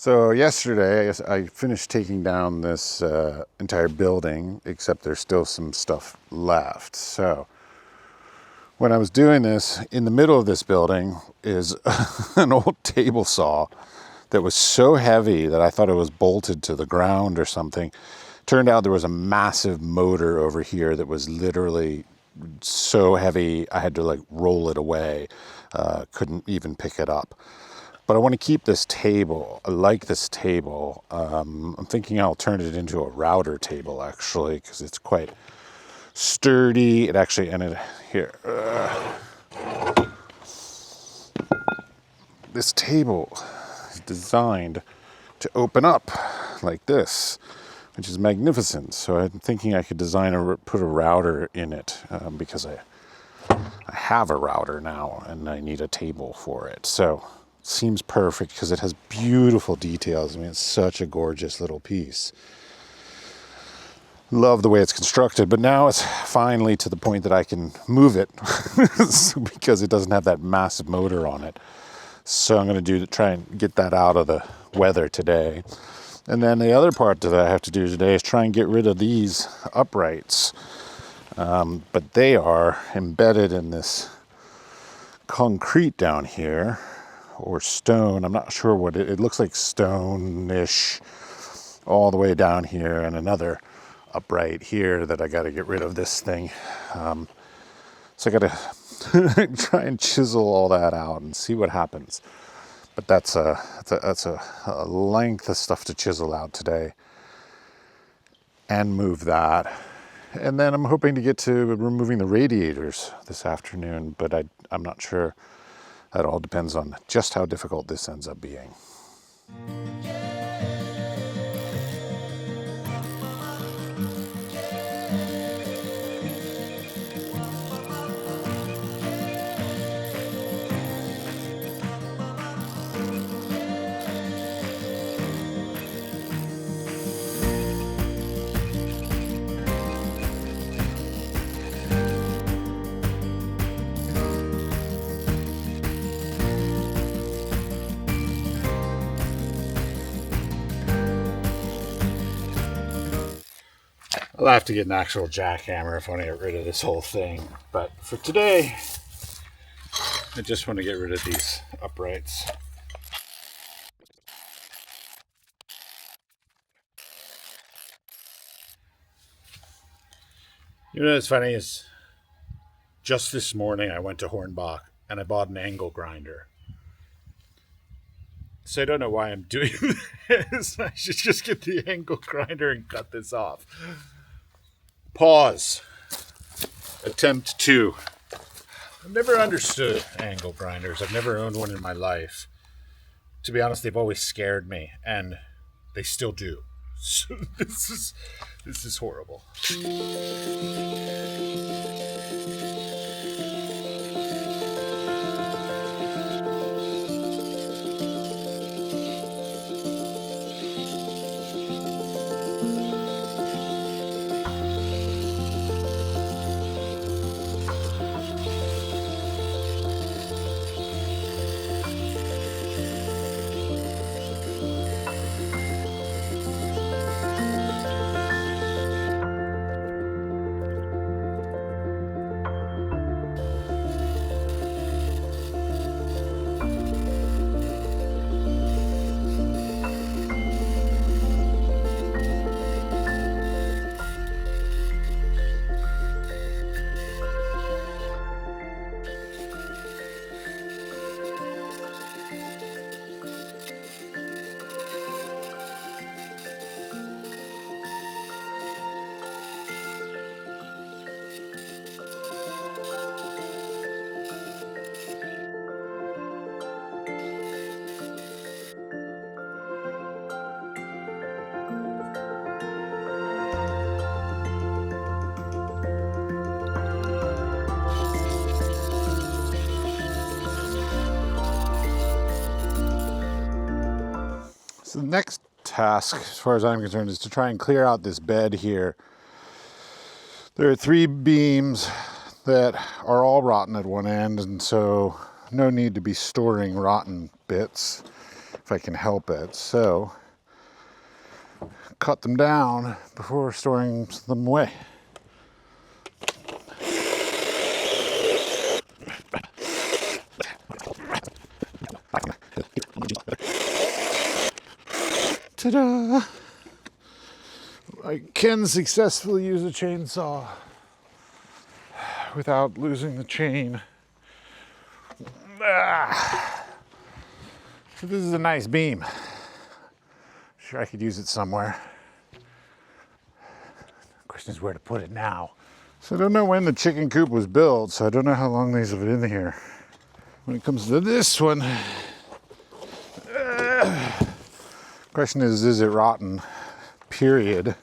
So yesterday I finished taking down this entire building, except there's still some stuff left. So when I was doing this, in the middle of this building is an old table saw that was so heavy that I thought it was bolted to the ground or something. Turned out there was a massive motor over here that was literally so heavy I had to like roll it away. Couldn't even pick it up. But I want to keep this table. I like this table. I'm thinking I'll turn it into a router table actually, because it's quite sturdy. It actually ended here. This table is designed to open up like this, which is magnificent. So I'm thinking I could put a router in it because I have a router now and I need a table for it. So seems perfect because it has beautiful details. I mean, it's such a gorgeous little piece. Love the way it's constructed, but now it's finally to the point that I can move it because it doesn't have that massive motor on it. So I'm going to try and get that out of the weather today. And then the other part that I have to do today is try and get rid of these uprights. But they are embedded in this concrete down here, or stone. I'm not sure what it looks like, stone-ish, all the way down here, and another upright here that I got to get rid of this thing. So I got to try and chisel all that out and see what happens. But that's a length of stuff to chisel out today and move that. And then I'm hoping to get to removing the radiators this afternoon, but I'm not sure. That all depends on just how difficult this ends up being. I'll have to get an actual jackhammer if I want to get rid of this whole thing. But for today, I just want to get rid of these uprights. You know what's funny is just this morning I went to Hornbach and I bought an angle grinder. So I don't know why I'm doing this. I should just get the angle grinder and cut this off. Pause. Attempt 2. I've never understood angle grinders. I've never owned one in my life. To be honest, they've always scared me, and they still do. So this is horrible. So the next task, as far as I'm concerned, is to try and clear out this bed here. There are 3 beams that are all rotten at one end, and so no need to be storing rotten bits. if I can help it. So cut them down before storing them away. Ta-da! I can successfully use a chainsaw without losing the chain. So this is a nice beam. Sure, I could use it somewhere. The question is where to put it now. So I don't know when the chicken coop was built, so I don't know how long these have been in here. When it comes to this one, question is it rotten? Period.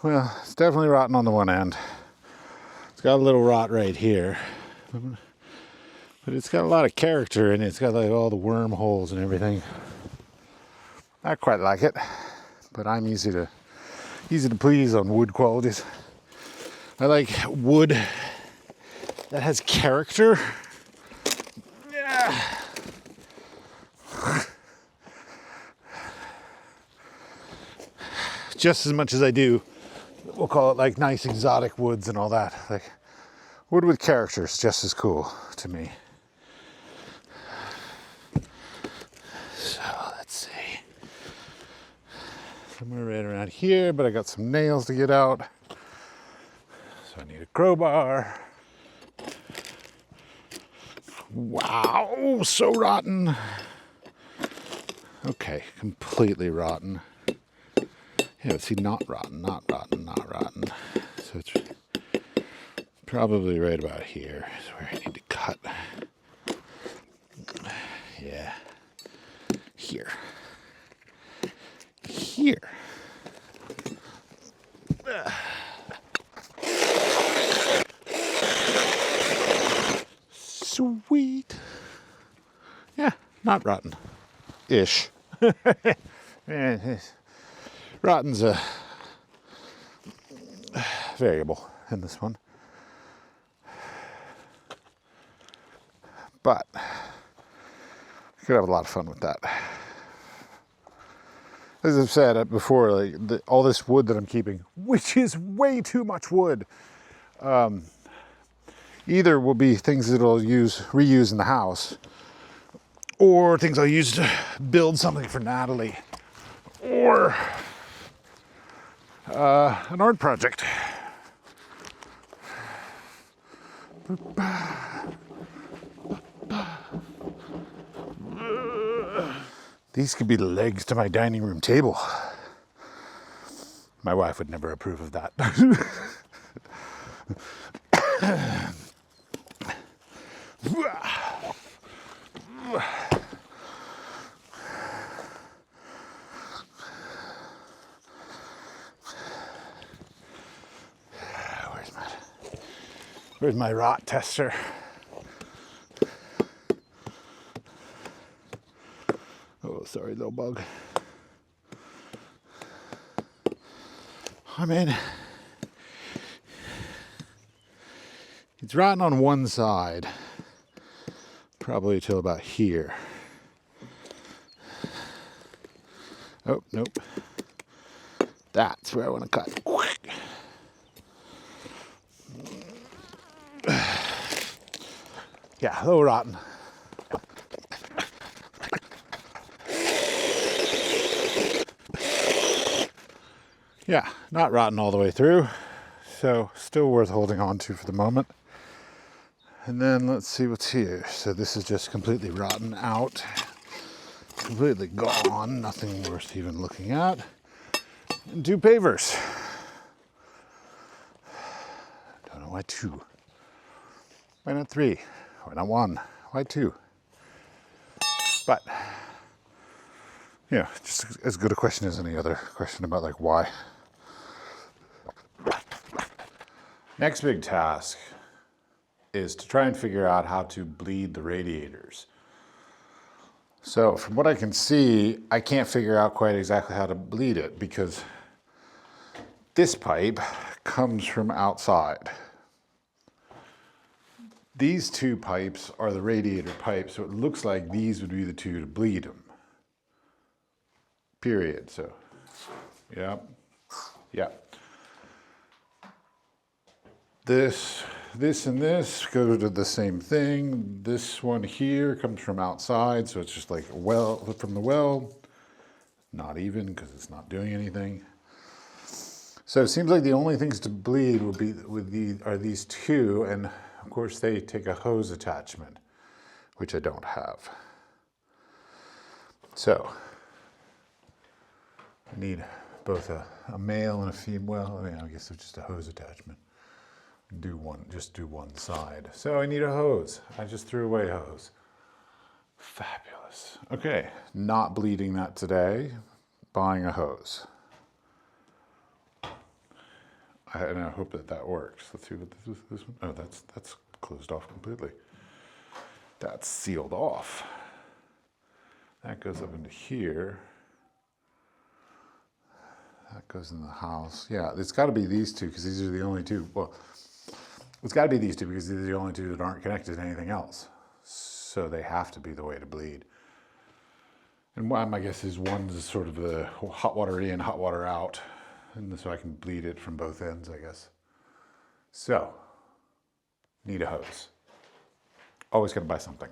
Well, it's definitely rotten on the one end. It's got a little rot right here. But it's got a lot of character in it. It's got like all the wormholes and everything. I quite like it, but I'm easy to please on wood qualities. I like wood that has character. Yeah. Just as much as I do, we'll call it like nice exotic woods and all that. Like wood with character is just as cool to me. So let's see. Somewhere right around here, but I got some nails to get out. So I need a crowbar. Wow, so rotten. Okay, completely rotten. Yeah, but see, not rotten, not rotten, not rotten. So it's probably right about here is where I need to cut. Yeah. Here. Here. Sweet. Yeah, not rotten. Ish. Rotten's a variable in this one. But I could have a lot of fun with that. As I've said before, like all this wood that I'm keeping, which is way too much wood, either will be things that I'll reuse in the house, or things I'll use to build something for Natalie, or an art project. These could be the legs to my dining room table. My wife would never approve of that. Where's my rot tester? Oh, sorry, little bug. I mean, it's rotten on one side, probably till about here. Oh, nope. That's where I want to cut. Yeah, a little rotten. Yeah, not rotten all the way through, so still worth holding on to for the moment. And then let's see what's here. So this is just completely rotten out, completely gone, nothing worth even looking at. And 2 pavers. Don't know why 2. Why not 3? Why not 1? Why 2? But yeah, just as good a question as any other question about like why. Next big task is to try and figure out how to bleed the radiators. So from what I can see, I can't figure out quite exactly how to bleed it because this pipe comes from outside. These 2 pipes are the radiator pipes, so it looks like these would be the 2 to bleed them. period. So, yeah. This and this go to the same thing. This one here comes from outside, so it's just like a well from the well. Not even, because it's not doing anything. So it seems like the only things to bleed are these two, and of course they take a hose attachment, which I don't have. So I need both a male and a female. I mean, I guess it's just a hose attachment. Just do one side. So I need a hose. I just threw away a hose. Fabulous. Okay, not bleeding that today. Buying a hose. And I hope that works. Let's see what this one. Oh, that's closed off completely. That's sealed off. That goes up into here. That goes in the house. Yeah, it's got to be these two because these are the only two. Well, it's got to be these two because these are the only two that aren't connected to anything else. So they have to be the way to bleed. And my guess is one's sort of the hot water in, hot water out. And so I can bleed it from both ends, I guess. So, need a hose. Always got to buy something.